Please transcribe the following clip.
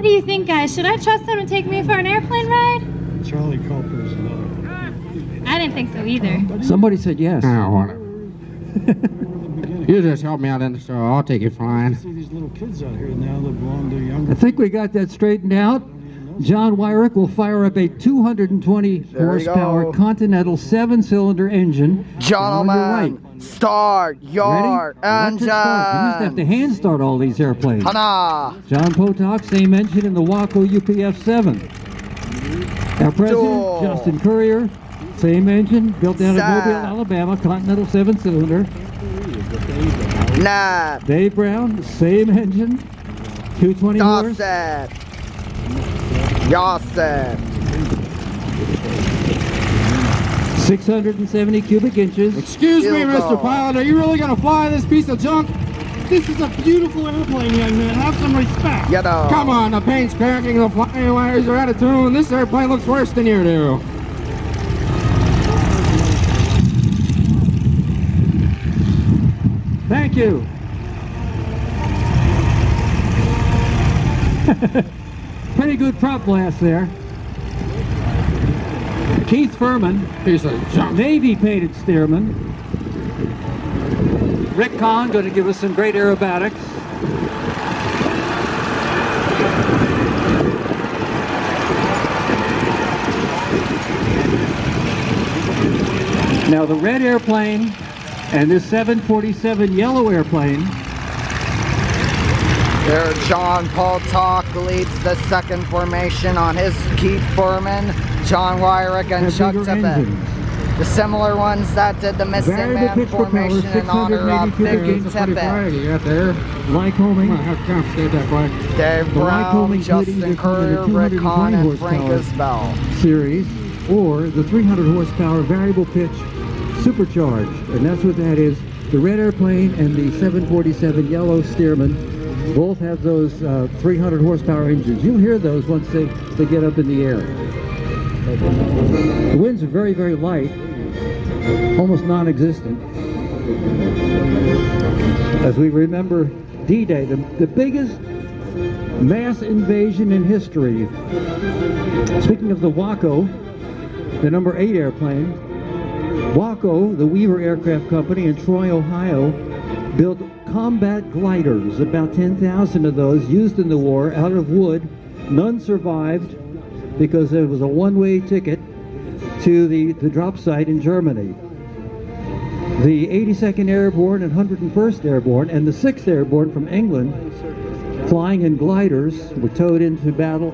What do you think, guys? Should I trust them to take me for an airplane ride? Charlie Culper's another. I didn't think so either. Somebody said yes. Oh, whatever. You just help me out in the show. I'll take you flying. See these little kids out here now that belong to younger. I think we got that straightened out. John Weyrich will fire up a 220 horsepower Continental 7-cylinder engine. Gentlemen, start your engine. You just have to hand start all these airplanes. Hana. John Potock, same engine in the Waco UPF-7. Our president, Justin Currier, same engine, built down in Mobile, Alabama, Continental 7-cylinder. Nap. Dave Brown, same engine, 220 horse. Yasset. 670 cubic inches. Excuse me, Mr. Pilot, are you really going to fly this piece of junk? This is a beautiful airplane, young man. Have some respect. You know. Come on, the paint's cracking, the flying wires are out of tune. This airplane looks worse than you do. Thank you. Pretty good prop blast there. Keith Firmin, Piece of junk. Navy painted steerman. Rick Conn going to give us some great aerobatics. Now the red airplane and this 747 yellow airplane. There, John Potock leads the second formation on his Keith Firmin, John Weyrich, and Chuck Tippett. The similar ones that did the missing man formation in honor of Big Tippett. You got there. Lycoming. Come on, have to confiscate that way. Dave Brown, Justin Currier, Rick Conn, and Frank Isbel. Series, or the 300 horsepower variable pitch supercharged, and that's what that is. The red airplane and the 747 yellow steerman both have those 300 horsepower engines. You'll hear those once they get up in the air. The winds are very, very light, almost non-existent. As we remember D-Day, the biggest mass invasion in history. Speaking of the Waco, the number 8 airplane, Waco, the Weaver Aircraft Company in Troy, Ohio, built combat gliders, about 10,000 of those used in the war, out of wood. None survived because there was a one-way ticket to the drop site in Germany. The 82nd Airborne and 101st Airborne and the 6th Airborne from England, flying in gliders, were towed into battle